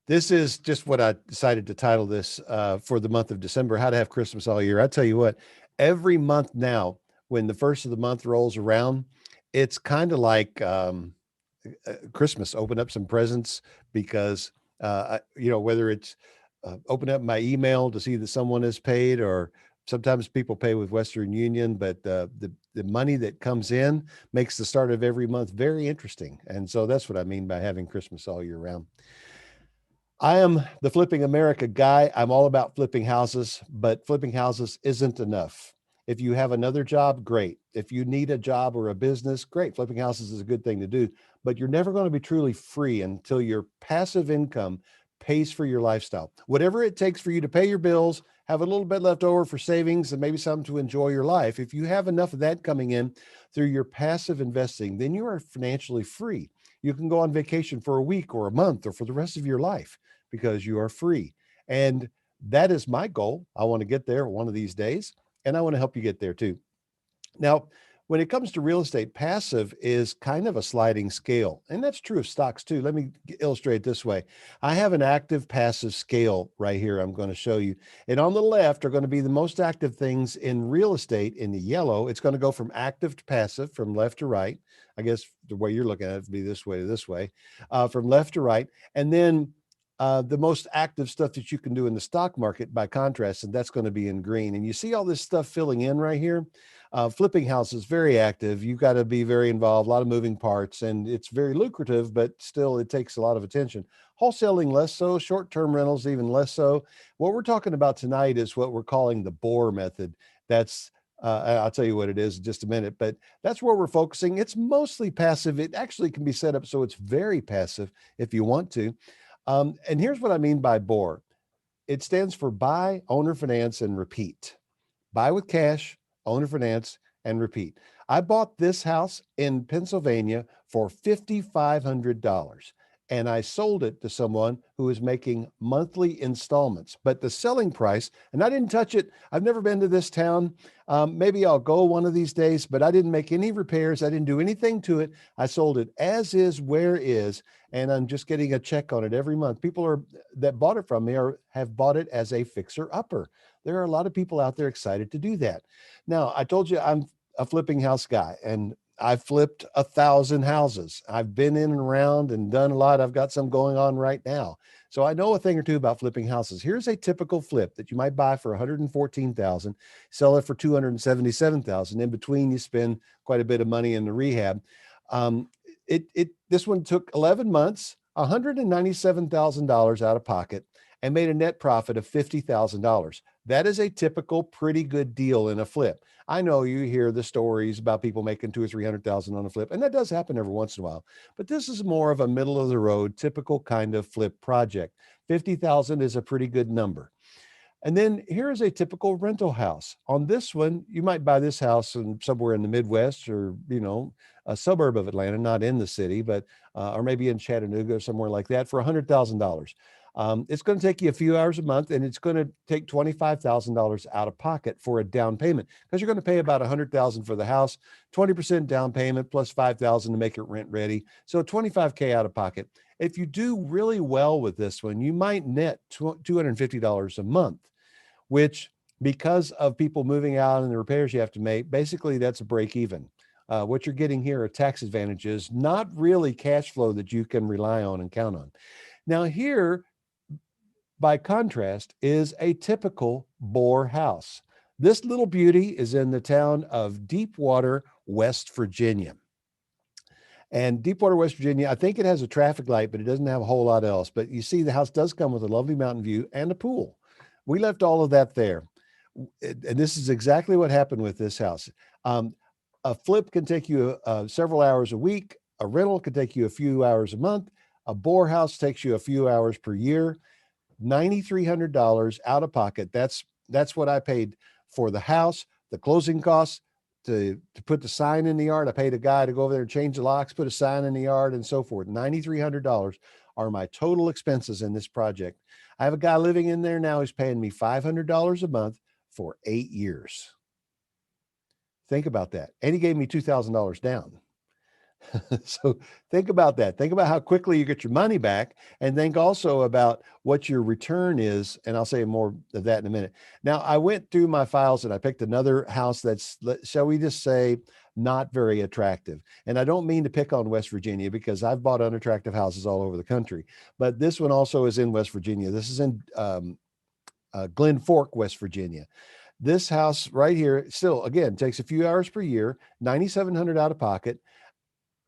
This is just what I decided to title this for the month of December, How to Have Christmas All Year. I tell you what, every month now, when the first of the month rolls around, it's kind of like Christmas. Open up some presents because, whether it's open up my email to see that someone has paid, or sometimes people pay with Western Union, but the money that comes in makes the start of every month very interesting. And so that's what I mean by having Christmas all year round. I am the Flipping America guy. I'm all about flipping houses, but flipping houses isn't enough. If you have another job, great. If you need a job or a business, great. Flipping houses is a good thing to do, but you're never going to be truly free until your passive income pays for your lifestyle. Whatever it takes for you to pay your bills, have a little bit left over for savings and maybe something to enjoy your life. If you have enough of that coming in through your passive investing, then you are financially free. You can go on vacation for a week or a month or for the rest of your life because you are free. And that is my goal. I want to get there one of these days, and I want to help you get there too. Now, when it comes to real estate, passive is kind of a sliding scale, and that's true of stocks too. Let me illustrate this way. I have an active passive scale right here. I'm going to show you. And on the left are going to be the most active things in real estate in the yellow. It's going to go from active to passive from left to right. I guess the way you're looking at it would be this way to this way, from left to right. And then the most active stuff that you can do in the stock market by contrast, and that's going to be in green. And you see all this stuff filling in right here. Flipping houses, very active. You've got to be very involved, a lot of moving parts, and it's very lucrative, but still it takes a lot of attention. Wholesaling, less so. Short-term rentals, even less so. What we're talking about tonight is what we're calling the BOR method. That's I'll tell you what it is in just a minute, but that's where we're focusing. It's mostly passive. It actually can be set up so it's very passive if you want to. And here's what I mean by BOR. It stands for buy, owner finance, and repeat. Buy with cash, owner finance, and repeat. I bought this house in Pennsylvania for $5,500 and I sold it to someone who is making monthly installments. But the selling price, and I didn't touch it. I've never been to this town. Maybe I'll go one of these days, but I didn't make any repairs. I didn't do anything to it. I sold it as is, where is, and I'm just getting a check on it every month. People that bought it from me have bought it as a fixer upper. There are a lot of people out there excited to do that. Now, I told you I'm a flipping house guy, and I've flipped 1,000 houses. I've been in and around and done a lot. I've got some going on right now. So I know a thing or two about flipping houses. Here's a typical flip that you might buy for 114,000, sell it for 277,000. In between, you spend quite a bit of money in the rehab. This one took 11 months, $197,000 out of pocket, and made a net profit of $50,000. That is a typical pretty good deal in a flip. I know you hear the stories about people making 200 or 300,000 on a flip, and that does happen every once in a while. But this is more of a middle of the road, typical kind of flip project. 50,000 is a pretty good number. And then here is a typical rental house. On this one, you might buy this house somewhere in the Midwest, or a suburb of Atlanta, not in the city, but or maybe in Chattanooga or somewhere like that, for $100,000. It's going to take you a few hours a month, and it's going to take $25,000 out of pocket for a down payment, because you're going to pay about $100,000 for the house, 20% down payment plus $5,000 to make it rent ready. So $25K out of pocket. If you do really well with this one, you might net $250 a month, which, because of people moving out and the repairs you have to make, basically that's a break even. What you're getting here are tax advantages, not really cash flow that you can rely on and count on. Now here, by contrast, is a typical BOR house. This little beauty is in the town of Deepwater, West Virginia. And Deepwater, West Virginia, I think it has a traffic light, but it doesn't have a whole lot else. But you see, the house does come with a lovely mountain view and a pool. We left all of that there. And this is exactly what happened with this house. A flip can take you several hours a week. A rental can take you a few hours a month. A BOR house takes you a few hours per year. $9,300 out of pocket. That's what I paid for the house, the closing costs, to put the sign in the yard. I paid a guy to go over there and change the locks, put a sign in the yard, and so forth. $9,300 are my total expenses in this project. I have a guy living in there now who's paying me $500 a month for 8 years. Think about that. And he gave me $2,000 down. So think about that. Think about how quickly you get your money back, and think also about what your return is. And I'll say more of that in a minute. Now, I went through my files and I picked another house that's, shall we just say, not very attractive. And I don't mean to pick on West Virginia because I've bought unattractive houses all over the country, but this one also is in West Virginia. This is in Glen Fork, West Virginia. This house right here still, again, takes a few hours per year, 9,700 out of pocket.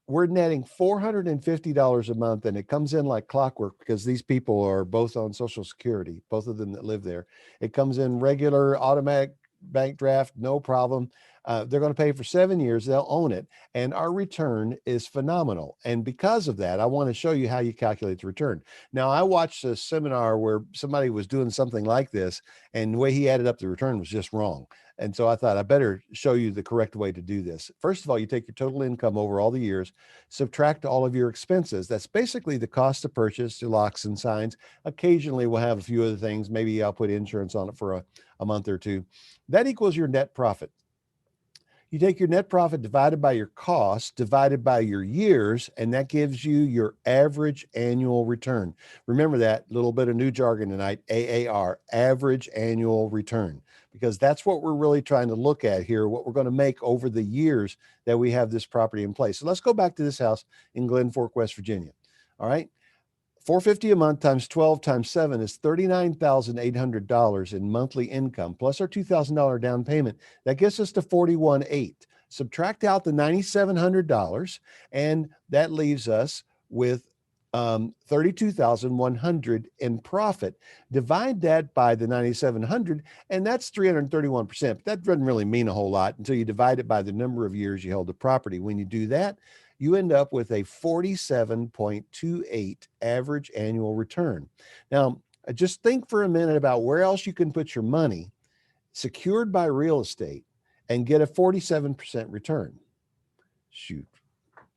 We're netting $450 a month, and it comes in like clockwork because these people are both on Social Security, both of them that live there. It comes in regular automatic bank draft, no problem. They're going to pay for 7 years. They'll own it. And our return is phenomenal. And because of that, I want to show you how you calculate the return. Now, I watched a seminar where somebody was doing something like this, and the way he added up the return was just wrong. And so I thought I better show you the correct way to do this. First of all, you take your total income over all the years, subtract all of your expenses. That's basically the cost to purchase, your locks and signs. Occasionally we'll have a few other things. Maybe I'll put insurance on it for a month or two. That equals your net profit. You take your net profit divided by your cost, divided by your years, and that gives you your average annual return. Remember that little bit of new jargon tonight, AAR, average annual return, because that's what we're really trying to look at here, what we're going to make over the years that we have this property in place. So let's go back to this house in Glen Fork, West Virginia. All right. $450 a month times 12 times 7 is $39,800 in monthly income, plus our $2,000 down payment. That gets us to $41,800. Subtract out the $9,700, and that leaves us with $32,100 in profit. Divide that by the 9,700, and that's 331%. But that doesn't really mean a whole lot until you divide it by the number of years you held the property. When you do that, you end up with a 47.28 average annual return. Now, just think for a minute about where else you can put your money secured by real estate and get a 47% return. Shoot,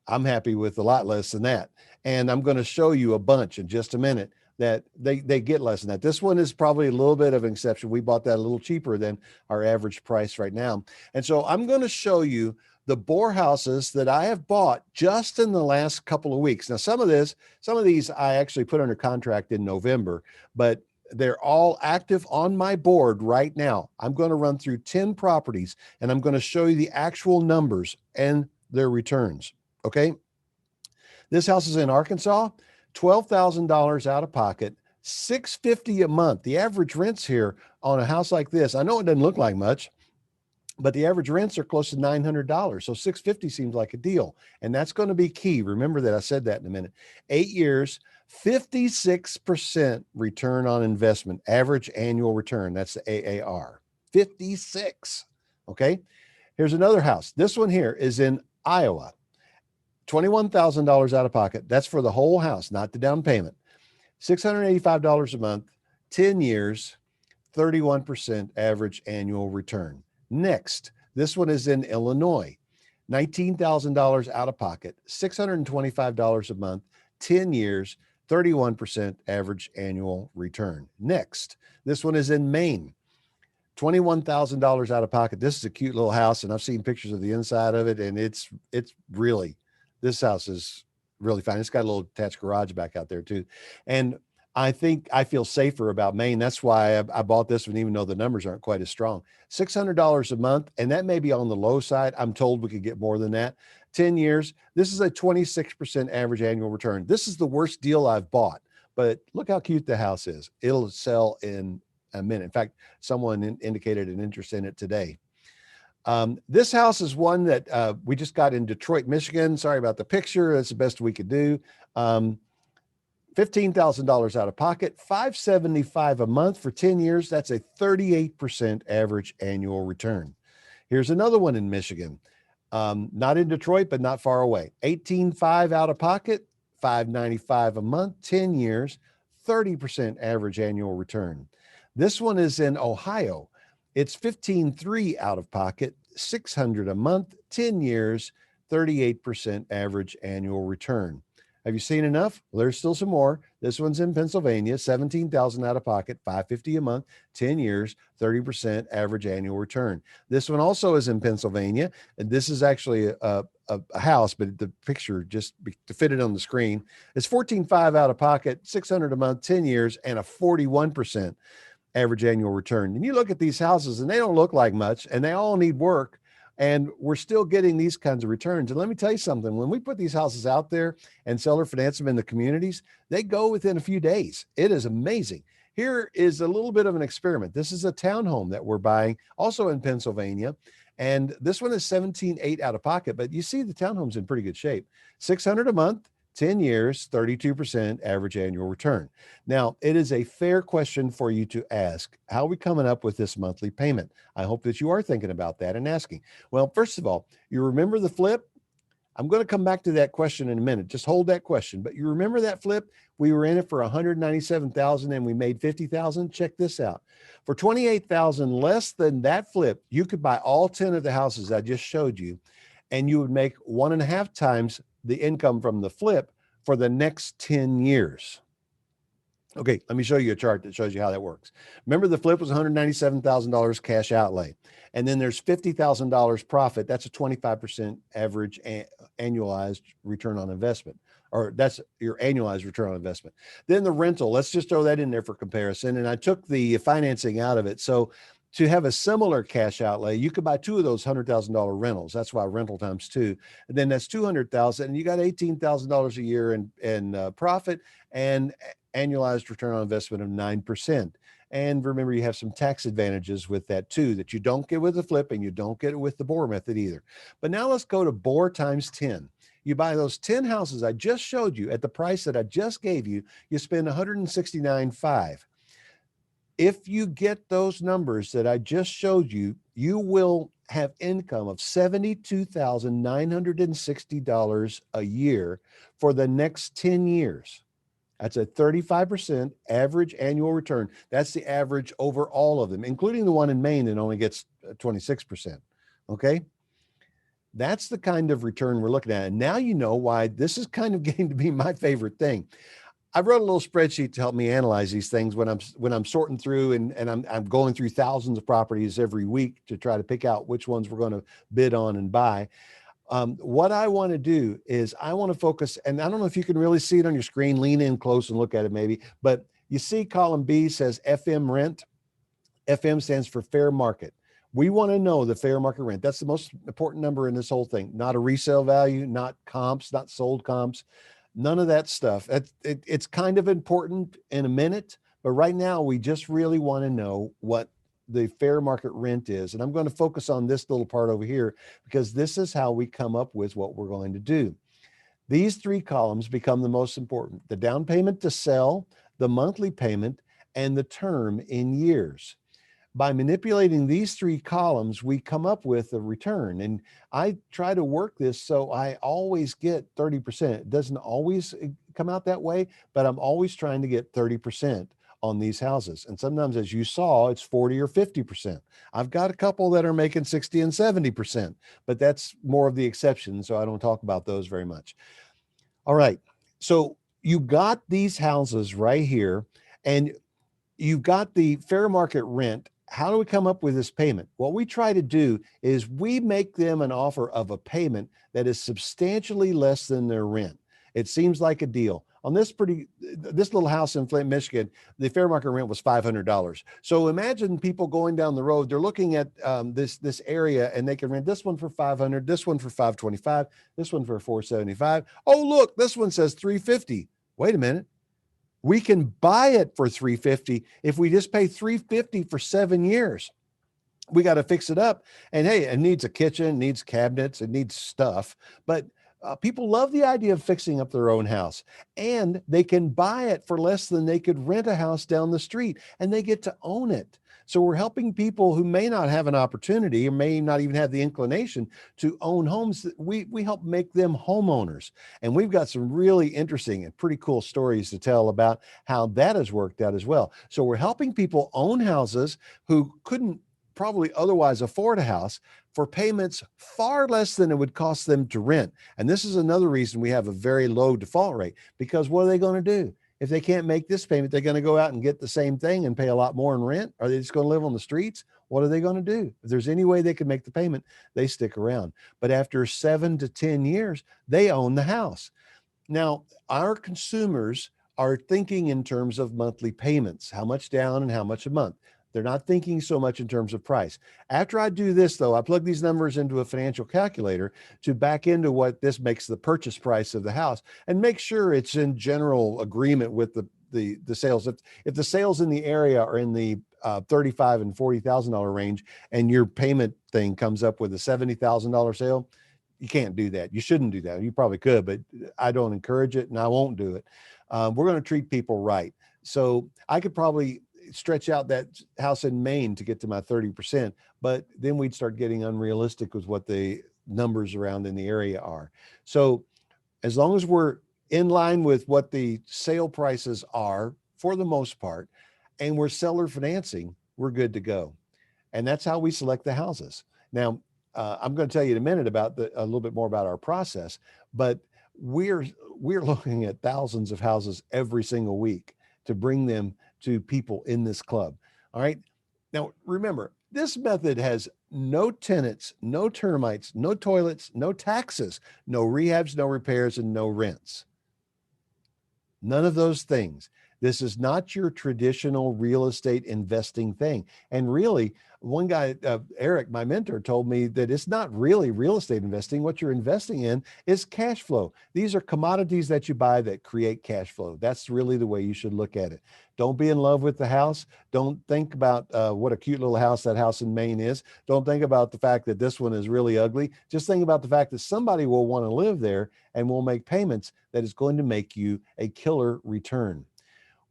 I'm happy with a lot less than that. And I'm going to show you a bunch in just a minute that they get less than that. This one is probably a little bit of an exception. We bought that a little cheaper than our average price right now. And so I'm going to show you the BOR houses that I have bought just in the last couple of weeks. Now, some of these I actually put under contract in November, but they're all active on my board right now. I'm going to run through 10 properties and I'm going to show you the actual numbers and their returns. Okay. This house is in Arkansas, $12,000 out of pocket, $650 a month. The average rents here on a house like this, I know it doesn't look like much, but the average rents are close to $900. So $650 seems like a deal. And that's going to be key. Remember that I said that in a minute. 8 years, 56% return on investment, average annual return. That's the AAR, 56. Okay. Here's another house. This one here is in Iowa, $21,000 out of pocket. That's for the whole house, not the down payment. $685 a month, 10 years, 31% average annual return. Next, this one is in Illinois, $19,000 out of pocket, $625 a month, 10 years, 31% average annual return. Next, this one is in Maine, $21,000 out of pocket. This is a cute little house, and I've seen pictures of the inside of it, and it's really, this house is really fine. It's got a little attached garage back out there too. And I think I feel safer about Maine. That's why I bought this one, even though the numbers aren't quite as strong. $600 a month, and that may be on the low side. I'm told we could get more than that. 10 years. This is a 26% average annual return. This is the worst deal I've bought, but look how cute the house is. It'll sell in a minute. In fact, someone indicated an interest in it today. This house is one that we just got in Detroit, Michigan. Sorry about the picture. That's the best we could do. $15,000 out of pocket, $575 a month for 10 years. That's a 38% average annual return. Here's another one in Michigan, not in Detroit, but not far away. $18,500 out of pocket, $595 a month, 10 years, 30% average annual return. This one is in Ohio. It's $15,300 out of pocket, $600 a month, 10 years, 38% average annual return. Have you seen enough? Well, there's still some more. This one's in Pennsylvania, 17,000 out of pocket, 550 a month, 10 years, 30% average annual return. This one also is in Pennsylvania, and this is actually a house, but the picture just to fit it on the screen. It's 14.5 out of pocket, 600 a month, 10 years, and a 41% average annual return. And you look at these houses and they don't look like much and they all need work. And we're still getting these kinds of returns. And let me tell you something, when we put these houses out there and seller finance them in the communities, they go within a few days. It is amazing. Here is a little bit of an experiment. This is a townhome that we're buying also in Pennsylvania. And this one is 17.8 out of pocket, but you see the townhome's in pretty good shape. 600 a month, 10 years, 32% average annual return. Now, it is a fair question for you to ask. How are we coming up with this monthly payment? I hope that you are thinking about that and asking. Well, first of all, you remember the flip? I'm going to come back to that question in a minute. Just hold that question. But you remember that flip? We were in it for 197,000 and we made 50,000. Check this out. For 28,000 less than that flip, you could buy all 10 of the houses I just showed you, and you would make 1.5 times the income from the flip for the next 10 years. Okay, let me show you a chart that shows you how that works. Remember, the flip was $197,000 cash outlay, and then there's $50,000 profit. That's a 25% average annualized return on investment, or that's your annualized return on investment. Then the rental, let's just throw that in there for comparison. And I took the financing out of it. So to have a similar cash outlay, you could buy 2 of those $100,000 rentals. That's why rental times 2. And then that's 200,000, and you got $18,000 a year in profit and annualized return on investment of 9%. And remember, you have some tax advantages with that too, that you don't get with the flip and you don't get it with the BOR method either. But now let's go to BOR times 10. You buy those 10 houses I just showed you at the price that I just gave you, you spend $169,500. If you get those numbers that I just showed you, you will have income of $72,960 a year for the next 10 years. That's a 35% average annual return. That's the average over all of them, including the one in Maine that only gets 26%. Okay. That's the kind of return we're looking at. And now you know why this is kind of getting to be my favorite thing. I wrote a little spreadsheet to help me analyze these things when I'm sorting through and I'm going through thousands of properties every week to try to pick out which ones we're going to bid on and buy. What I want to do is I want to focus, and I don't know if you can really see it on your screen, lean in close and look at it maybe, but you see column B says FM rent. FM stands for fair market. We want to know the fair market rent. That's the most important number in this whole thing. Not a resale value, not comps, not sold comps, none of that stuff. It's kind of important in a minute, but right now we just really want to know what the fair market rent is. And I'm going to focus on this little part over here because this is how we come up with what we're going to do. These 3 columns become the most important: the down payment to sell, the monthly payment, and the term in years. By manipulating these 3 columns, we come up with a return. And I try to work this so I always get 30%. It doesn't always come out that way, but I'm always trying to get 30% on these houses. And sometimes, as you saw, it's 40 or 50%. I've got a couple that are making 60 and 70%, but that's more of the exception. So I don't talk about those very much. All right. So you got these houses right here, and you've got the fair market rent. How do we come up with this payment? What we try to do is we make them an offer of a payment that is substantially less than their rent. It seems like a deal. On this little house in Flint, Michigan, the fair market rent was $500. So imagine people going down the road, they're looking at this area, and they can rent this one for $500, this one for $525, this one for $475. Oh, look, this one says $350. Wait a minute. We can buy it for $350 if we just pay $350 for 7 years. We got to fix it up. And hey, it needs a kitchen, it needs cabinets, it needs stuff. But people love the idea of fixing up their own house, and they can buy it for less than they could rent a house down the street, and they get to own it. So we're helping people who may not have an opportunity or may not even have the inclination to own homes. We help make them homeowners. And we've got some really interesting and pretty cool stories to tell about how that has worked out as well. So we're helping people own houses who couldn't probably otherwise afford a house, for payments far less than it would cost them to rent. And this is another reason we have a very low default rate, because what are they going to do? If they can't make this payment, they're going to go out and get the same thing and pay a lot more in rent. Are they just going to live on the streets? What are they going to do? If there's any way they can make the payment, they stick around. But after 7 to 10 years, they own the house. Now, our consumers are thinking in terms of monthly payments, how much down and how much a month. They're not thinking so much in terms of price. After I do this, though, I plug these numbers into a financial calculator to back into what this makes the purchase price of the house and make sure it's in general agreement with the sales. If the sales in the area are in the $35,000 and $40,000 range, and your payment thing comes up with a $70,000 sale, you can't do that. You shouldn't do that. You probably could, but I don't encourage it, and I won't do it. We're going to treat people right. So I could probably stretch out that house in Maine to get to my 30%, but then we'd start getting unrealistic with what the numbers around in the area are. So as long as we're in line with what the sale prices are for the most part, and we're seller financing, we're good to go. And that's how we select the houses. Now, I'm going to tell you in a minute about a little bit more about our process, but we're looking at thousands of houses every single week to bring them to people in this club. All right. Now, remember, this method has no tenants, no termites, no toilets, no taxes, no rehabs, no repairs, and no rents. None of those things. This is not your traditional real estate investing thing. And really, one guy, Eric, my mentor, told me that it's not really real estate investing. What you're investing in is cash flow. These are commodities that you buy that create cash flow. That's really the way you should look at it. Don't be in love with the house. Don't think about what a cute little house that house in Maine is. Don't think about the fact that this one is really ugly. Just think about the fact that somebody will want to live there and will make payments that is going to make you a killer return.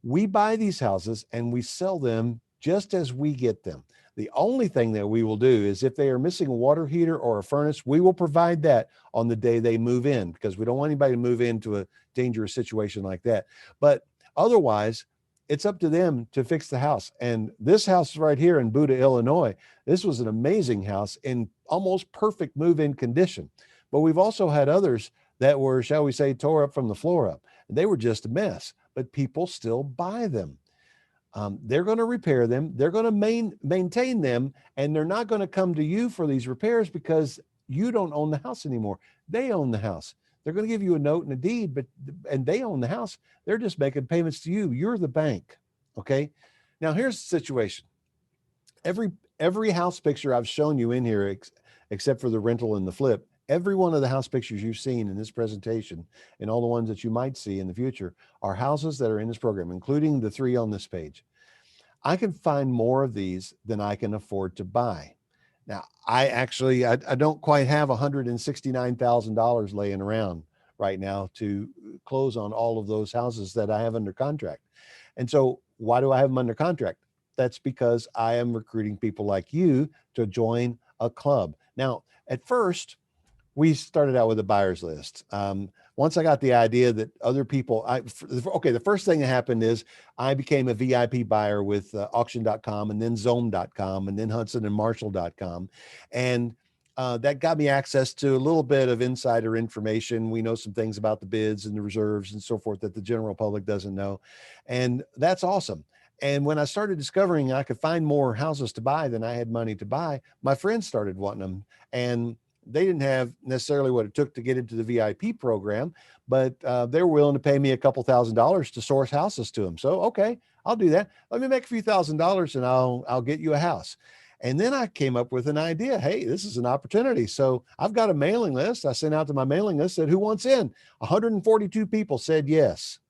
We buy these houses and we sell them just as we get them. The only thing that we will do is if they are missing a water heater or a furnace, we will provide that on the day they move in, because we don't want anybody to move into a dangerous situation like that. But otherwise, it's up to them to fix the house. And this house right here in Buda, Illinois, this was an amazing house in almost perfect move-in condition. But we've also had others that were, shall we say, tore up from the floor up. They were just a mess, but people still buy them. They're going to repair them. They're going to maintain them, and they're not going to come to you for these repairs because you don't own the house anymore. They own the house. They're going to give you a note and a deed, and they own the house. They're just making payments to you. You're the bank. Okay. Now here's the situation. Every house picture I've shown you in here, except for the rental and the flip, every one of the house pictures you've seen in this presentation and all the ones that you might see in the future are houses that are in this program, including the 3 on this page. I can find more of these than I can afford to buy. Now, I don't quite have $169,000 laying around right now to close on all of those houses that I have under contract. And so why do I have them under contract? That's because I am recruiting people like you to join a club. Now, at first, we started out with a buyer's list. Once I got the idea that other people, the first thing that happened is I became a VIP buyer with auction.com and then Zome.com and then Hudson and Marshall.com. And that got me access to a little bit of insider information. We know some things about the bids and the reserves and so forth that the general public doesn't know. And that's awesome. And when I started discovering I could find more houses to buy than I had money to buy, my friends started wanting them. And they didn't have necessarily what it took to get into the VIP program, but they were willing to pay me a couple $1,000s to source houses to them. So, okay, I'll do that. Let me make a few $1,000s and I'll get you a house. And then I came up with an idea. Hey, this is an opportunity. So I've got a mailing list. I sent out to my mailing list, said, who wants in? 142 people said yes.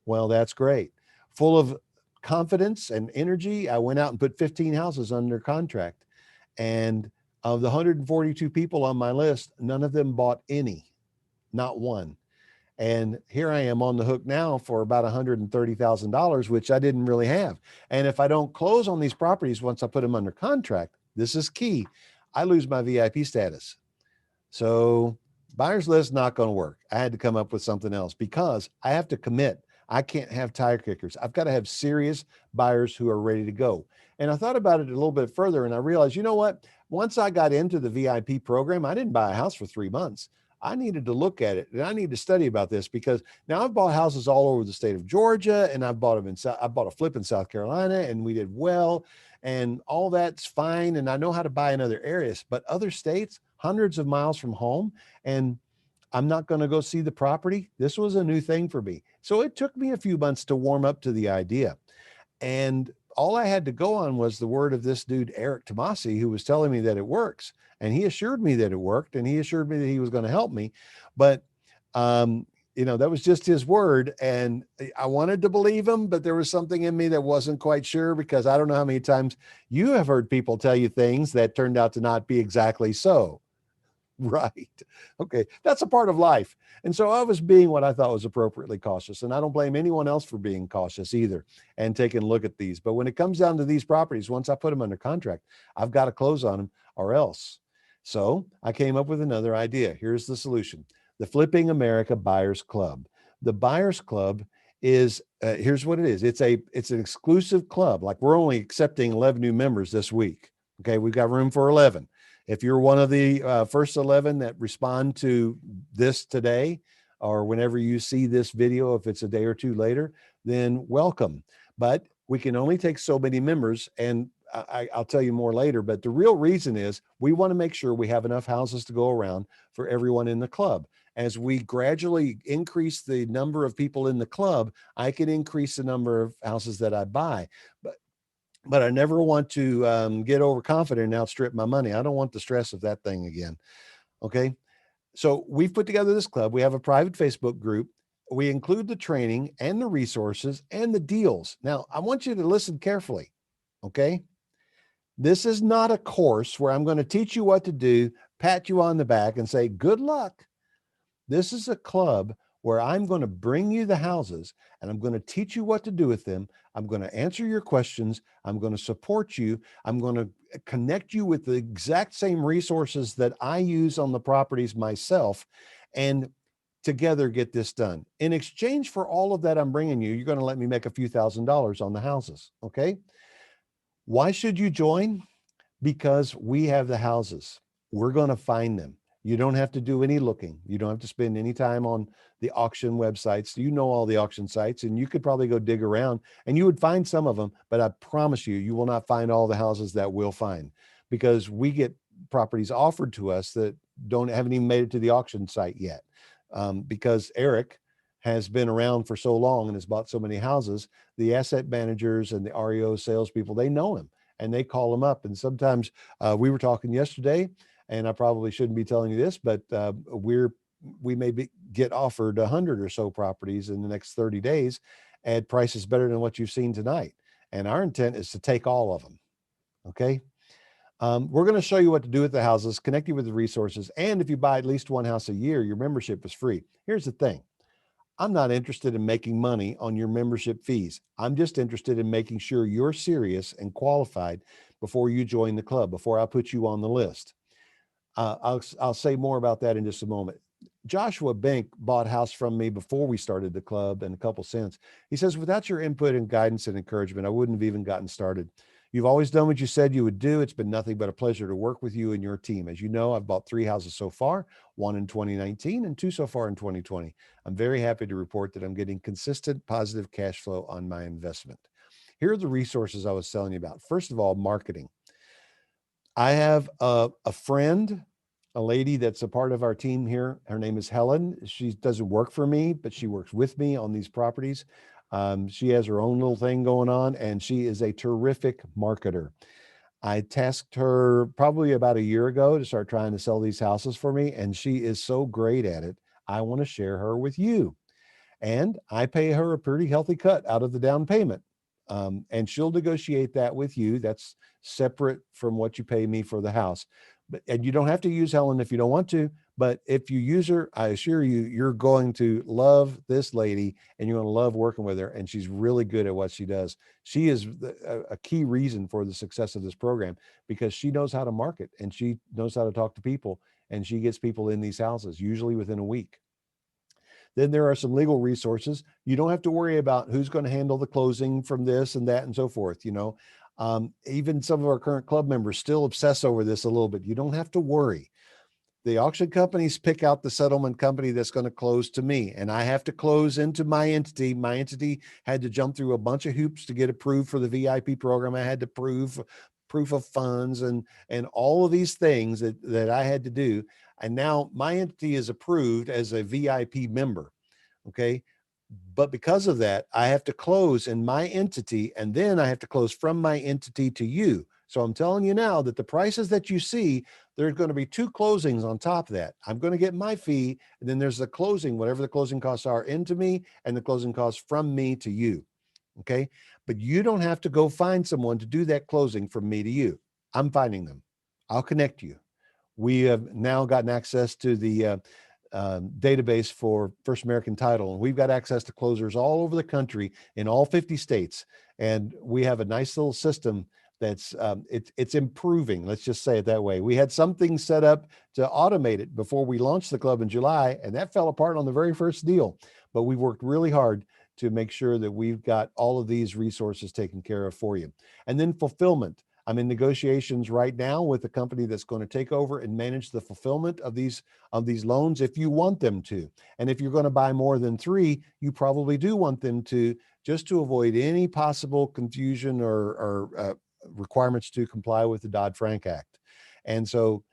Well, that's great. Full of confidence and energy, I went out and put 15 houses under contract. And of the 142 people on my list, none of them bought any, not one. And here I am on the hook now for about $130,000, which I didn't really have. And if I don't close on these properties once I put them under contract, this is key, I lose my VIP status. So buyer's list not going to work. I had to come up with something else because I have to commit. I can't have tire kickers. I've got to have serious buyers who are ready to go. And I thought about it a little bit further and I realized, you know what? Once I got into the VIP program, I didn't buy a house for 3 months. I needed to look at it and I need to study about this because now I've bought houses all over the state of Georgia and I've bought them in I bought a flip in South Carolina and we did well and all that's fine. And I know how to buy in other areas, but other states, hundreds of miles from home, and I'm not going to go see the property. This was a new thing for me. So it took me a few months to warm up to the idea. And all I had to go on was the word of this dude, Eric Tomasi, who was telling me that it works. And he assured me that it worked and he assured me that he was going to help me. But, that was just his word. And I wanted to believe him, but there was something in me that wasn't quite sure because I don't know how many times you have heard people tell you things that turned out to not be exactly so. Right. Okay. That's a part of life. And so I was being what I thought was appropriately cautious. And I don't blame anyone else for being cautious either and taking a look at these. But when it comes down to these properties, once I put them under contract, I've got to close on them or else. So I came up with another idea. Here's the solution: the Flipping America Buyers Club. The Buyers Club is here's what it is. It's an exclusive club. Like, we're only accepting 11 new members this week. Okay. We've got room for 11. If you're one of the first 11 that respond to this today, or whenever you see this video, if it's a day or two later, then welcome. But we can only take so many members, and I'll tell you more later. But the real reason is we want to make sure we have enough houses to go around for everyone in the club. As we gradually increase the number of people in the club, I can increase the number of houses that I buy. But I never want to get overconfident and outstrip my money. I don't want the stress of that thing again. Okay. So we've put together this club. We have a private Facebook group. We include the training and the resources and the deals. Now, I want you to listen carefully. Okay. This is not a course where I'm going to teach you what to do, pat you on the back and say, good luck. This is a club where I'm going to bring you the houses and I'm going to teach you what to do with them. I'm going to answer your questions. I'm going to support you. I'm going to connect you with the exact same resources that I use on the properties myself, and together get this done. In exchange for all of that I'm bringing you, you're going to let me make a few $1,000s on the houses. Okay. Why should you join? Because we have the houses. We're going to find them. You don't have to do any looking. You don't have to spend any time on the auction websites. You know all the auction sites, and you could probably go dig around and you would find some of them, but I promise you, you will not find all the houses that we'll find, because we get properties offered to us that haven't even made it to the auction site yet. Because Eric has been around for so long and has bought so many houses, the asset managers and the REO salespeople, they know him and they call him up. And sometimes we were talking yesterday, and I probably shouldn't be telling you this, but we may get offered 100 or so properties in the next 30 days at prices better than what you've seen tonight. And our intent is to take all of them. Okay. We're going to show you what to do with the houses, connect you with the resources. And if you buy at least one house a year, your membership is free. Here's the thing: I'm not interested in making money on your membership fees. I'm just interested in making sure you're serious and qualified before you join the club, before I put you on the list. I'll say more about that in just a moment. Joshua Bink bought a house from me before we started the club, and a couple cents. He says, without your input and guidance and encouragement, I wouldn't have even gotten started. You've always done what you said you would do. It's been nothing but a pleasure to work with you and your team. As you know, I've bought 3 houses so far, 1 in 2019 and 2 so far in 2020. I'm very happy to report that I'm getting consistent positive cash flow on my investment. Here are the resources I was telling you about. First of all, marketing. I have a friend, a lady that's a part of our team here. Her name is Helen. She doesn't work for me, but she works with me on these properties. She has her own little thing going on, and she is a terrific marketer. I tasked her probably about a year ago to start trying to sell these houses for me, and she is so great at it. I want to share her with you. And I pay her a pretty healthy cut out of the down payment. And she'll negotiate that with you. That's separate from what you pay me for the house. And you don't have to use Helen if you don't want to, but if you use her, I assure you, you're going to love this lady and you're going to love working with her. And she's really good at what she does. She is a key reason for the success of this program, because she knows how to market and she knows how to talk to people, and she gets people in these houses, usually within a week. Then there are some legal resources. You don't have to worry about who's going to handle the closing from this and that and so forth. Even some of our current club members still obsess over this a little bit. You don't have to worry. The auction companies pick out the settlement company that's going to close to me, and I have to close into my entity. My entity had to jump through a bunch of hoops to get approved for the VIP program. I had to proof of funds and all of these things that I had to do. And now my entity is approved as a VIP member. Okay. But because of that, I have to close in my entity, and then I have to close from my entity to you. So I'm telling you now that the prices that you see, there's going to be two closings on top of that. I'm going to get my fee, and then there's the closing, whatever the closing costs are into me, and the closing costs from me to you. Okay. But you don't have to go find someone to do that closing from me to you. I'm finding them. I'll connect you. We have now gotten access to the database for First American Title, and we've got access to closers all over the country in all 50 states. And we have a nice little system that's it's improving. Let's just say it that way. We had something set up to automate it before we launched the club in July, and that fell apart on the very first deal. But we've worked really hard to make sure that we've got all of these resources taken care of for you. And then fulfillment. I'm in negotiations right now with a company that's going to take over and manage the fulfillment of these loans if you want them to. And if you're going to buy more than 3, you probably do want them to, just to avoid any possible confusion or requirements to comply with the Dodd-Frank Act. And so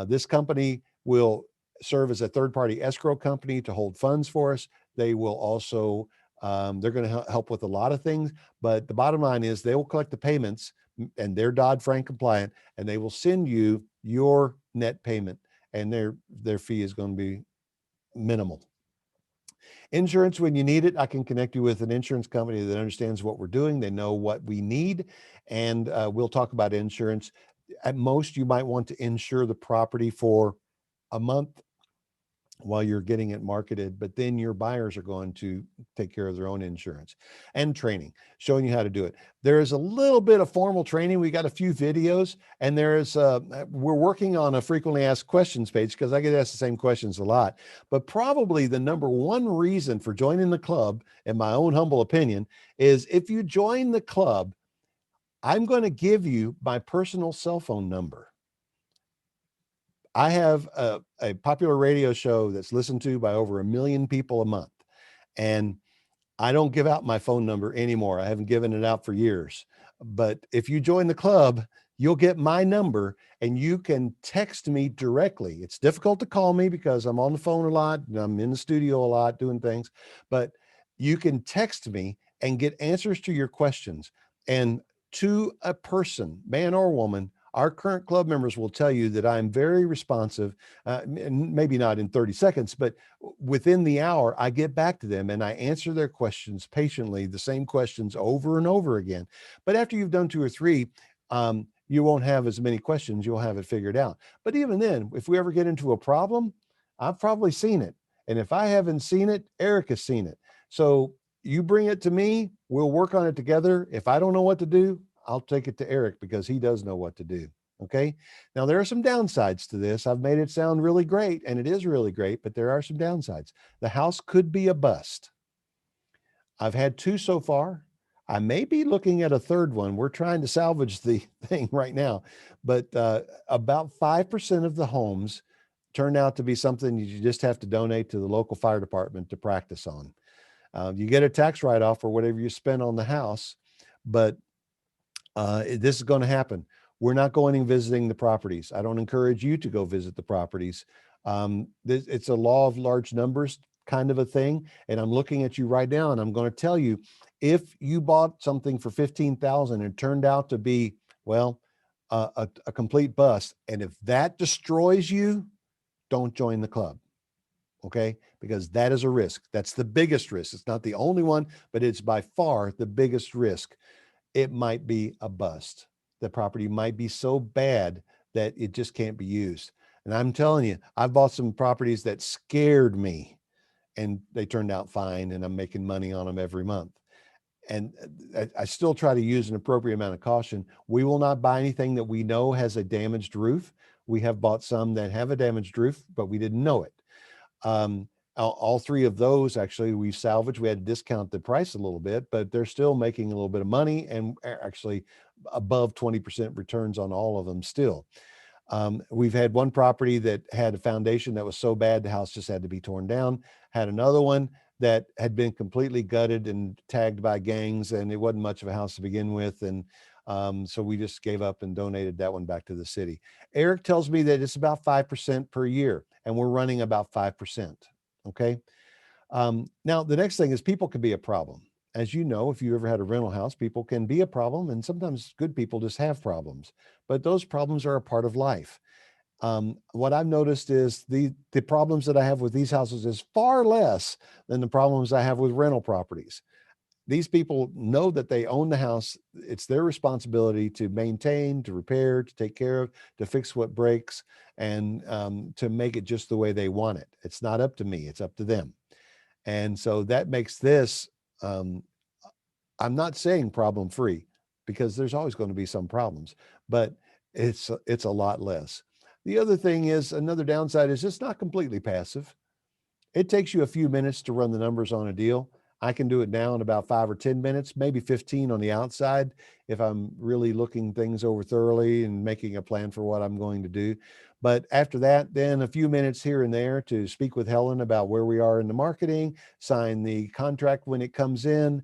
this company will serve as a third-party escrow company to hold funds for us. They will also, they're going to help with a lot of things, but the bottom line is they will collect the payments, and they're Dodd-Frank compliant, and they will send you your net payment, and their fee is going to be minimal. Insurance, when you need it, I can connect you with an insurance company that understands what we're doing. They know what we need, and we'll talk about insurance. At most, you might want to insure the property for a month while you're getting it marketed, but then your buyers are going to take care of their own insurance. And training, showing you how to do it. There is a little bit of formal training. We got a few videos, and we're working on a frequently asked questions page because I get asked the same questions a lot. But probably the number one reason for joining the club, in my own humble opinion, is if you join the club, I'm going to give you my personal cell phone number. I have a popular radio show that's listened to by over 1 million people a month, and I don't give out my phone number anymore. I haven't given it out for years. But if you join the club, you'll get my number, and you can text me directly. It's difficult to call me because I'm on the phone a lot, and I'm in the studio a lot doing things, but you can text me and get answers to your questions. And to a person, man or woman, our current club members will tell you that I'm very responsive, maybe not in 30 seconds, but within the hour, I get back to them and I answer their questions patiently, the same questions over and over again. But after you've done 2 or 3, you won't have as many questions. You'll have it figured out. But even then, if we ever get into a problem, I've probably seen it. And if I haven't seen it, Eric has seen it. So you bring it to me, we'll work on it together. If I don't know what to do, I'll take it to Eric because he does know what to do. Okay. Now there are some downsides to this. I've made it sound really great, and it is really great, but there are some downsides. The house could be a bust. I've had 2 so far. I may be looking at a third one. We're trying to salvage the thing right now, but about 5% of the homes turned out to be something you just have to donate to the local fire department to practice on. You get a tax write-off for whatever you spend on the house, but this is going to happen. We're not going and visiting the properties. I don't encourage you to go visit the properties. It's a law of large numbers kind of a thing. And I'm looking at you right now, and I'm going to tell you, if you bought something for $15,000 and it turned out to be, well, a complete bust, and if that destroys you, don't join the club. Okay, because that is a risk. That's the biggest risk. It's not the only one, but it's by far the biggest risk. It might be a bust. The property might be so bad that it just can't be used. And I'm telling you, I've bought some properties that scared me, and they turned out fine, and I'm making money on them every month. And I still try to use an appropriate amount of caution. We will not buy anything that we know has a damaged roof. We have bought some that have a damaged roof, but we didn't know it. All three of those actually we salvaged. We had to discount the price a little bit, but they're still making a little bit of money and actually above 20% returns on all of them still. We've had one property that had a foundation that was so bad the house just had to be torn down. Had another one that had been completely gutted and tagged by gangs, and it wasn't much of a house to begin with. And so we just gave up and donated that one back to the city. Eric tells me that it's about 5% per year, and we're running about 5%. Okay. Now, the next thing is people can be a problem. As you know, if you ever had a rental house, people can be a problem, and sometimes good people just have problems, but those problems are a part of life. What I've noticed is the problems that I have with these houses is far less than the problems I have with rental properties. These people know that they own the house. It's their responsibility to maintain, to repair, to take care of, to fix what breaks, and to make it just the way they want it. It's not up to me, it's up to them. And so that makes this, I'm not saying problem free, because there's always going to be some problems, but it's a lot less. The other thing is, another downside is it's not completely passive. It takes you a few minutes to run the numbers on a deal. I can do it now in about 5 or 10 minutes, maybe 15 on the outside, if I'm really looking things over thoroughly and making a plan for what I'm going to do. But after that, then a few minutes here and there to speak with Helen about where we are in the marketing, sign the contract when it comes in,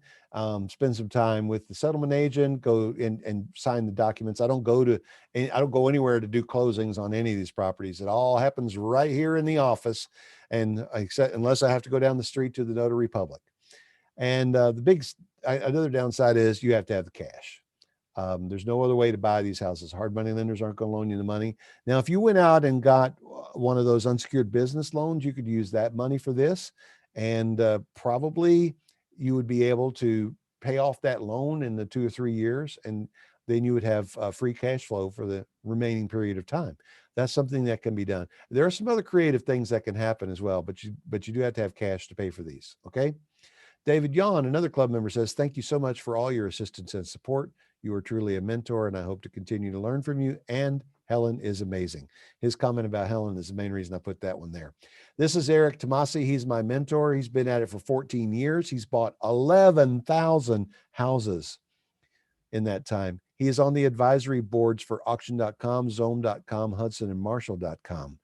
spend some time with the settlement agent, go in and sign the documents. I don't go anywhere to do closings on any of these properties. It all happens right here in the office, and except unless I have to go down the street to the notary public. And another downside is you have to have the cash. There's no other way to buy these houses. Hard money lenders aren't going to loan you the money. Now, if you went out and got one of those unsecured business loans, you could use that money for this, and probably you would be able to pay off that loan in the 2 or 3 years, and then you would have free cash flow for the remaining period of time. That's something that can be done. There are some other creative things that can happen as well, but you do have to have cash to pay for these. Okay. David Yon, another club member, says, "Thank you so much for all your assistance and support. You are truly a mentor, and I hope to continue to learn from you. And Helen is amazing." His comment about Helen is the main reason I put that one there. This is Eric Tomasi. He's my mentor. He's been at it for 14 years. He's bought 11,000 houses in that time. He is on the advisory boards for auction.com, Zome.com, Hudson and Marshall.com.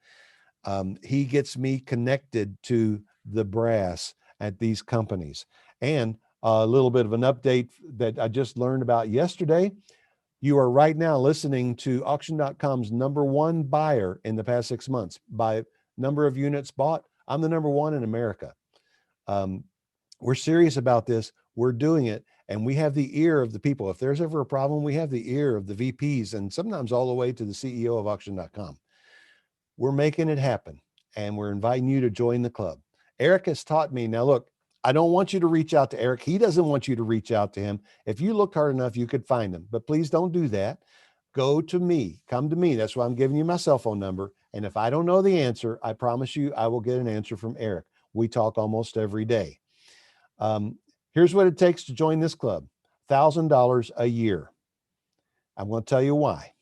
He gets me connected to the brass at these companies. And a little bit of an update that I just learned about yesterday. You are right now listening to auction.com's #1 buyer in the past 6 months. By number of units bought, I'm the #1 in America. We're serious about this. We're doing it. And we have the ear of the people. If there's ever a problem, we have the ear of the VPs, and sometimes all the way to the CEO of auction.com. We're making it happen, and we're inviting you to join the club. Eric has taught me. Now, look, I don't want you to reach out to Eric. He doesn't want you to reach out to him. If you looked hard enough, you could find him, but please don't do that. Go to me, come to me. That's why I'm giving you my cell phone number. And if I don't know the answer, I promise you, I will get an answer from Eric. We talk almost every day. Here's what it takes to join this club: $1,000 a year. I'm going to tell you why.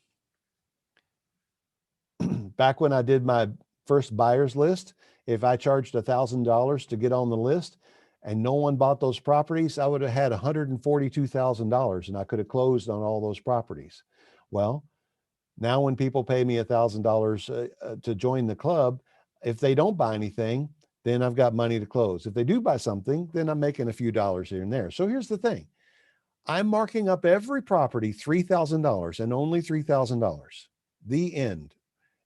Back when I did my first buyers list, if I charged $1,000 to get on the list and no one bought those properties, I would have had $142,000, and I could have closed on all those properties. Well, now when people pay me $1,000 to join the club, if they don't buy anything, then I've got money to close. If they do buy something, then I'm making a few dollars here and there. So here's the thing. I'm marking up every property $3,000 and only $3,000. The end.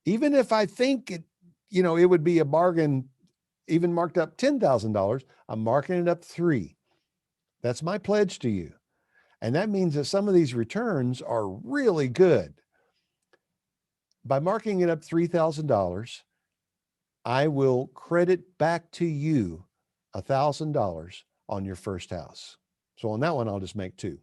Even if I think it would be a bargain, even marked up $10,000, I'm marking it up 3. That's my pledge to you. And that means that some of these returns are really good. By marking it up $3,000, I will credit back to you $1,000 on your first house. So on that one, I'll just make 2.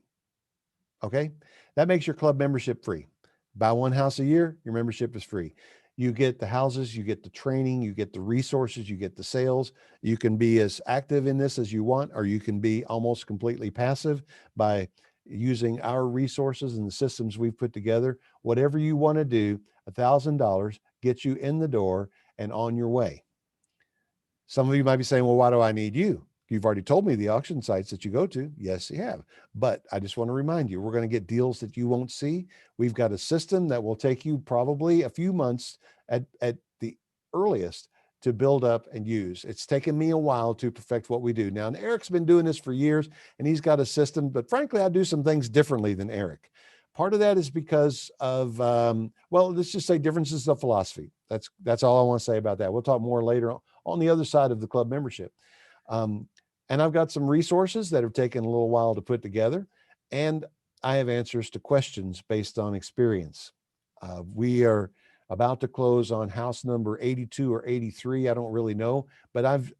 Okay. That makes your club membership free. Buy 1 house a year, your membership is free. You get the houses, you get the training, you get the resources, you get the sales. You can be as active in this as you want, or you can be almost completely passive by using our resources and the systems we've put together. Whatever you want to do, $1,000 gets you in the door and on your way. Some of you might be saying, well, why do I need you? You've already told me the auction sites that you go to. Yes, you have. But I just want to remind you, we're going to get deals that you won't see. We've got a system that will take you probably a few months at the earliest to build up and use. It's taken me a while to perfect what we do now. And Eric's been doing this for years and he's got a system, but frankly, I do some things differently than Eric. Part of that is because of, well, let's just say differences of philosophy. That's all I want to say about that. We'll talk more later on the other side of the club membership. And I've got some resources that have taken a little while to put together, and I have answers to questions based on experience. We are about to close on house number 82 or 83. I don't really know, but I've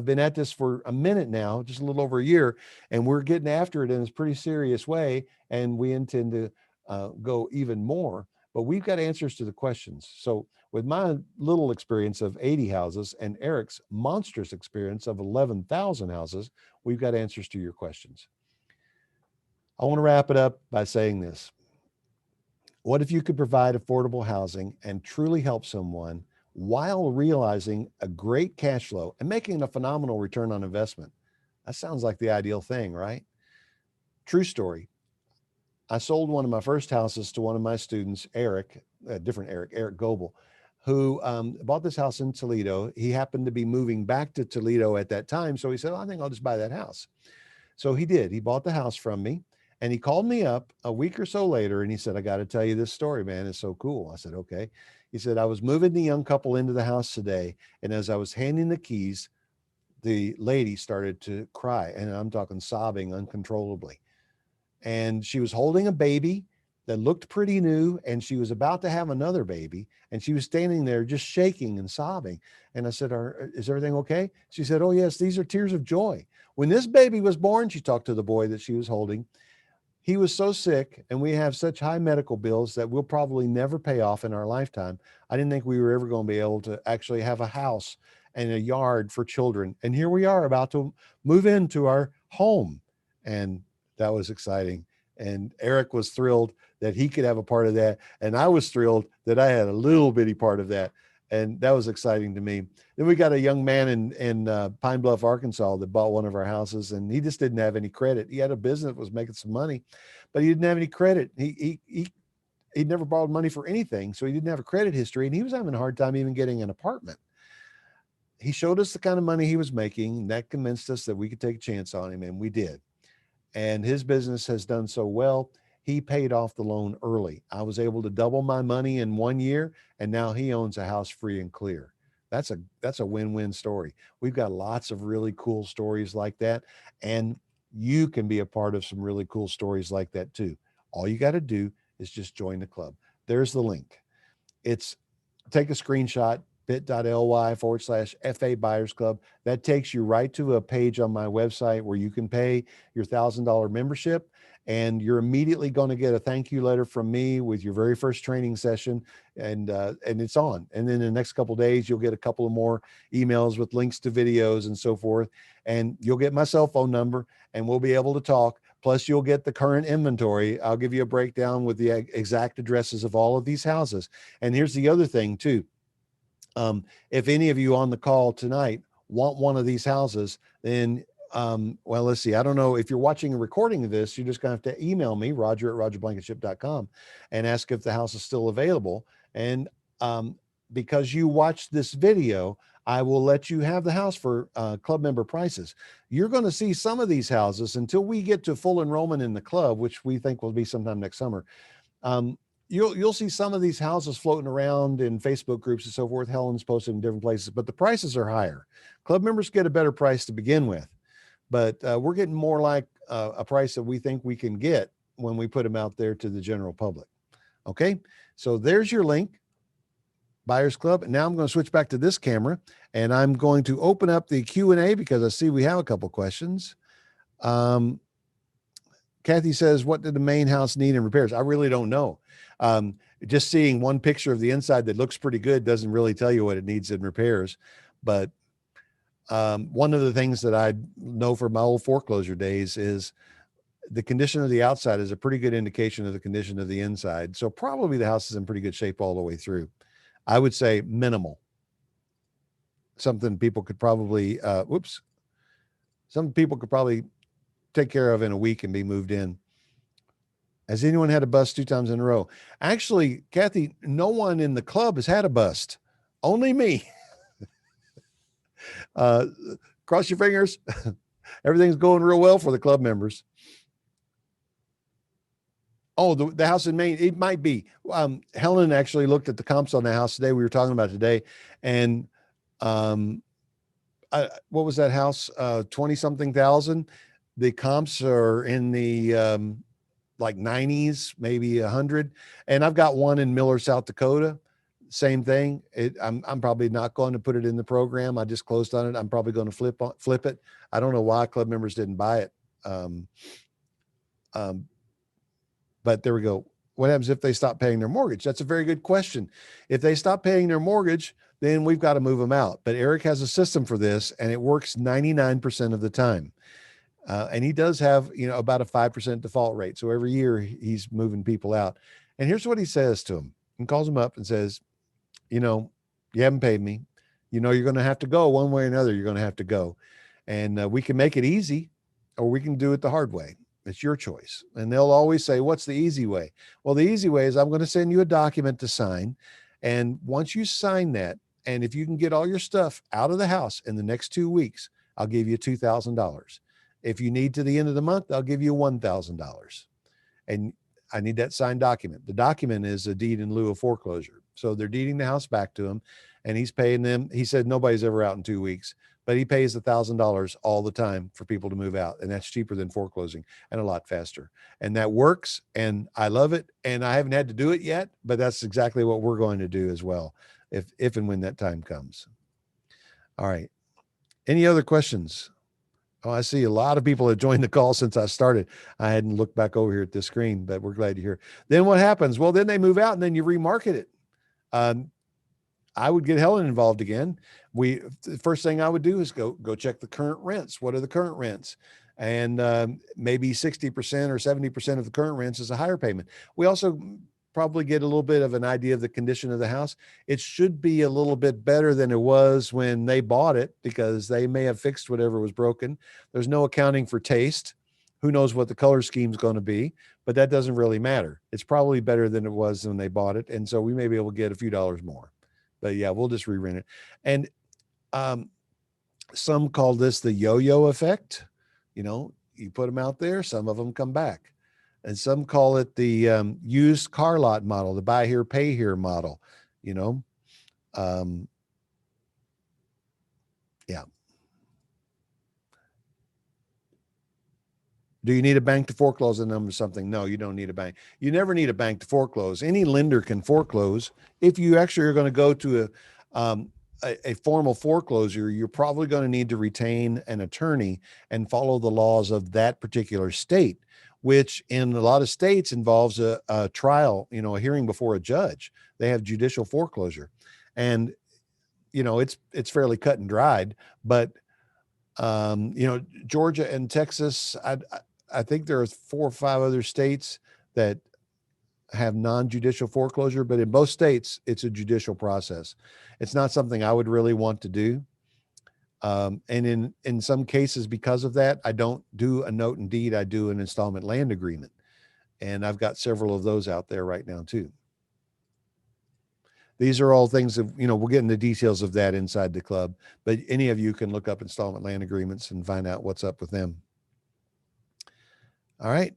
been at this for a minute now, just a little over a year, and we're getting after it in a pretty serious way. And we intend to go even more, but we've got answers to the questions. So with my little experience of 80 houses and Eric's monstrous experience of 11,000 houses, we've got answers to your questions. I want to wrap it up by saying this. What if you could provide affordable housing and truly help someone while realizing a great cash flow and making a phenomenal return on investment? That sounds like the ideal thing, right? True story. I sold one of my first houses to one of my students, Eric, Eric Goebel, who bought this house in Toledo. He happened to be moving back to Toledo at that time. So he said, I think I'll just buy that house. So he did. He bought the house from me and he called me up a week or so later and he said, I got to tell you this story, man. It's so cool. I said, okay. He said, I was moving the young couple into the house today. And as I was handing the keys, the lady started to cry, and I'm talking sobbing uncontrollably. And she was holding a baby that looked pretty new, and she was about to have another baby, and she was standing there just shaking and sobbing. And I said, is everything okay? She said, oh yes, these are tears of joy. When this baby was born, she talked to the boy that she was holding. He was so sick, and we have such high medical bills that we'll probably never pay off in our lifetime. I didn't think we were ever going to be able to actually have a house and a yard for children. And here we are about to move into our home. And that was exciting. And Eric was thrilled that he could have a part of that. And I was thrilled that I had a little bitty part of that. And that was exciting to me. Then we got a young man in Pine Bluff, Arkansas that bought one of our houses, and he just didn't have any credit. He had a business that was making some money, but he didn't have any credit. He'd never borrowed money for anything, so he didn't have a credit history, and he was having a hard time even getting an apartment. He showed us the kind of money he was making, and that convinced us that we could take a chance on him, and we did. And his business has done so well. He paid off the loan early. I was able to double my money in 1 year, and now he owns a house free and clear. That's a win-win story. We've got lots of really cool stories like that, and you can be a part of some really cool stories like that too. All you got to do is just join the club. There's the link. It's take a screenshot, bit.ly/FA Buyers Club. That takes you right to a page on my website where you can pay your $1,000 membership, and you're immediately going to get a thank you letter from me with your very first training session, and it's on. And then in the next couple of days, you'll get a couple of more emails with links to videos and so forth, and you'll get my cell phone number, and we'll be able to talk. Plus, you'll get the current inventory. I'll give you a breakdown with the exact addresses of all of these houses. And here's the other thing too. If any of you on the call tonight want one of these houses, then, well, let's see. I don't know if you're watching a recording of this, you're just going to have to email me, roger@rogerblankenship.com, and ask if the house is still available. And because you watched this video, I will let you have the house for club member prices. You're going to see some of these houses until we get to full enrollment in the club, which we think will be sometime next summer. You'll see some of these houses floating around in Facebook groups and so forth. Helen's posted in different places, but the prices are higher. Club members get a better price to begin with, but we're getting more like a price that we think we can get when we put them out there to the general public. Okay, so there's your link, Buyers Club. And now I'm going to switch back to this camera, and I'm going to open up the Q&A because I see we have a couple questions. Kathy says, what did the main house need in repairs? I really don't know. Just seeing one picture of the inside that looks pretty good doesn't really tell you what it needs in repairs. But one of the things that I know from my old foreclosure days is the condition of the outside is a pretty good indication of the condition of the inside. So probably the house is in pretty good shape all the way through. I would say minimal. something people could probably, some people could probably take care of in a week and be moved in. Has anyone had a bust 2 times in a row? Actually, Kathy, no one in the club has had a bust. Only me. Cross your fingers. Everything's going real well for the club members. Oh, the house in Maine, it might be. Helen actually looked at the comps on the house today. We were talking about today. And what was that house? 20 something thousand. The comps are in the like 90s, maybe 100. And I've got one in Miller, South Dakota. Same thing. I'm probably not going to put it in the program. I just closed on it. I'm probably going to flip it. I don't know why club members didn't buy it. But there we go. What happens if they stop paying their mortgage? That's a very good question. If they stop paying their mortgage, then we've got to move them out. But Eric has a system for this, and it works 99% of the time. And he does have, about a 5% default rate. So every year he's moving people out. And here's what he says to them. He calls them up and says, you haven't paid me. You're going to have to go one way or another. You're going to have to go. And we can make it easy, or we can do it the hard way. It's your choice. And they'll always say, what's the easy way? Well, the easy way is I'm going to send you a document to sign. And once you sign that, and if you can get all your stuff out of the house in the next 2 weeks, I'll give you $2,000. If you need to the end of the month, I'll give you $1,000. And I need that signed document. The document is a deed in lieu of foreclosure. So they're deeding the house back to him, and he's paying them. He said nobody's ever out in 2 weeks, but he pays $1,000 all the time for people to move out. And that's cheaper than foreclosing and a lot faster. And that works. And I love it. And I haven't had to do it yet, but that's exactly what we're going to do as well, if and when that time comes. All right. Any other questions? Oh, I see a lot of people have joined the call since I started. I hadn't looked back over here at this screen, but we're glad to hear. Then what happens? Well, then they move out and then you remarket it. I would get Helen involved again. The first thing I would do is go check the current rents. What are the current rents? And maybe 60% or 70% of the current rents is a higher payment. We also probably get a little bit of an idea of the condition of the house. It should be a little bit better than it was when they bought it, because they may have fixed whatever was broken. There's no accounting for taste. Who knows what the color scheme is going to be, but that doesn't really matter. It's probably better than it was when they bought it. And so we may be able to get a few dollars more, but yeah, we'll just re-rent it. And some call this the yo-yo effect. You put them out there, some of them come back. And some call it the used car lot model, the buy here, pay here model, Yeah. Do you need a bank to foreclose on them or something? No, you don't need a bank. You never need a bank to foreclose. Any lender can foreclose. If you actually are going to go to a formal foreclosure, you're probably going to need to retain an attorney and follow the laws of that particular state, which in a lot of states involves a trial, a hearing before a judge. They have judicial foreclosure, and it's fairly cut and dried. But Georgia and Texas, I think there are 4 or 5 other states that have non-judicial foreclosure, but in both states, it's a judicial process. It's not something I would really want to do. And in some cases, because of that, I don't do a note and deed. I do an installment land agreement. And I've got several of those out there right now too. These are all things that, we'll get into details of that inside the club, but any of you can look up installment land agreements and find out what's up with them. All right.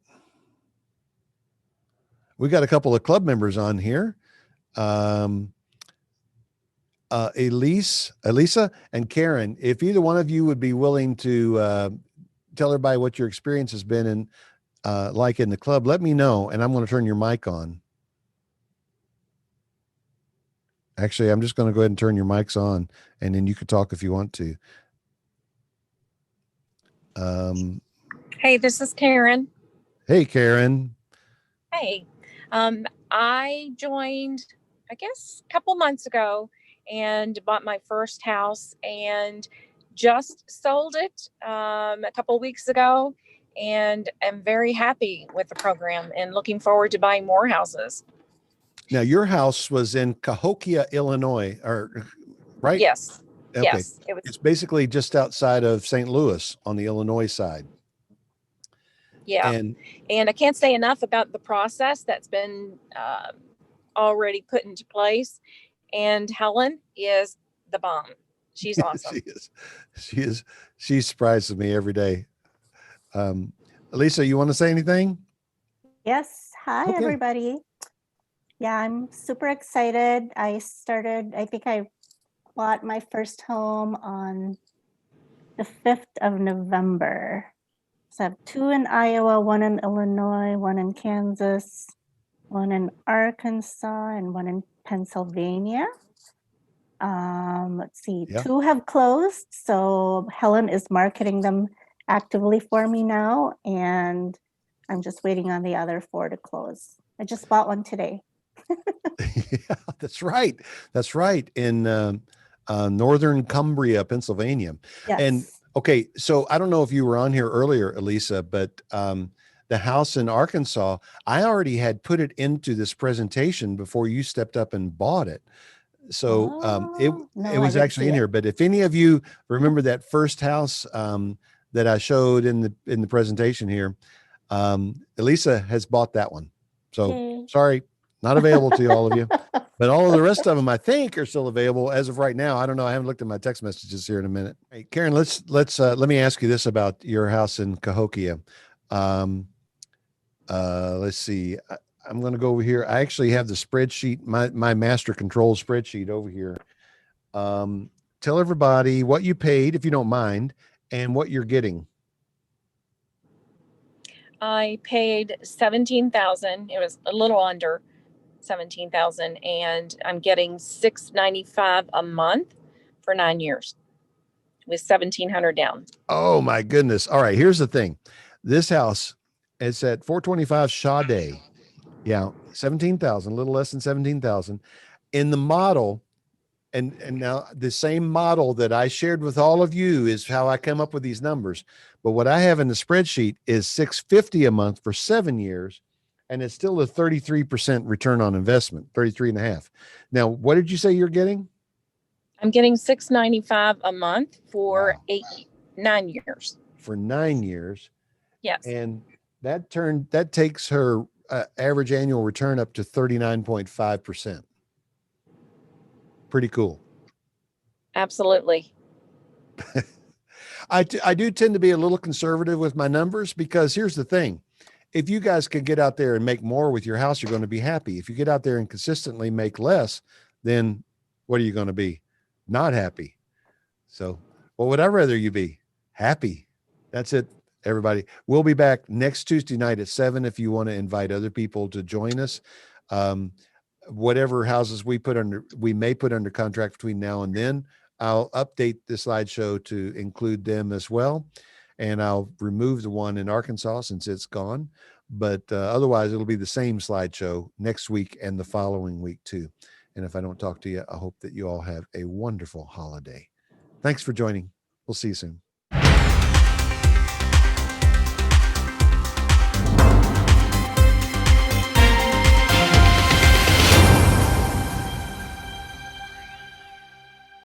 We got a couple of club members on here. Elisa and Karen, if either one of you would be willing to tell everybody what your experience has been in like in the club, let me know, and I'm going to turn your mic on. Actually, I'm just going to go ahead and turn your mics on, and then you can talk if you want to. Hey, this is Karen. Hey, Karen. Hey, I joined, I guess, a couple months ago and bought my first house and just sold it a couple weeks ago, and I'm very happy with the program and looking forward to buying more houses. Now, your house was in Cahokia, Illinois, right? Yes. Okay. Yes, it was. It's basically just outside of St. Louis on the Illinois side. Yeah. And And I can't say enough about the process that's been already put into place. And Helen is the bomb. She's she awesome. is, she is, she surprises me every day. Lisa, you want to say anything? Yes. Hi, Okay. everybody. Yeah, I'm super excited. I think I bought my first home on the 5th of November. So I have two in Iowa, one in Illinois, one in Kansas, one in Arkansas, and one in Pennsylvania. Let's see, Yeah. two have closed. So Helen is marketing them actively for me now, and I'm just waiting on the other four to close. I just bought one today. Yeah, that's right. That's right. In northern Cumbria, Pennsylvania. Yes. And okay, so I don't know if you were on here earlier, Elisa, but the house in Arkansas, I already had put it into this presentation before you stepped up and bought it. So No, it I was didn't actually see in it. here. But if any of you remember that first house that I showed in the presentation here, Elisa has bought that one. So Okay. sorry, not available to all of you. But all of the rest of them, I think, are still available as of right now. I don't know. I haven't looked at my text messages here in a minute. Hey, Karen, let me ask you this about your house in Cahokia. Let's see. I'm going to go over here. I actually have the spreadsheet, my master control spreadsheet over here. Tell everybody what you paid, if you don't mind, and what you're getting. I paid 17,000. It was a little under 17,000, and I'm getting $695 a month for 9 years with 1,700 down. Oh my goodness. All right. Here's the thing. This house is at 425 Sade. Yeah. 17,000, a little less than 17,000 in the model. And now the same model that I shared with all of you is how I come up with these numbers. But what I have in the spreadsheet is 650 a month for 7 years. And it's still a 33% return on investment, 33 and a half. Now, what did you say you're getting? I'm getting $695 a month for Wow. 9 years. For 9 years. Yes. And that takes her average annual return up to 39.5%. Pretty cool. Absolutely. I do tend to be a little conservative with my numbers because here's the thing. If you guys could get out there and make more with your house, you're going to be happy. If you get out there and consistently make less, then what are you going to be? Not happy. So what would I rather you be? Happy. That's it, everybody. We'll be back next Tuesday night at 7 if you want to invite other people to join us. Whatever houses we may put under contract between now and then, I'll update the slideshow to include them as well. And I'll remove the one in Arkansas since it's gone. But otherwise, it'll be the same slideshow next week and the following week too. And if I don't talk to you, I hope that you all have a wonderful holiday. Thanks for joining. We'll see you soon.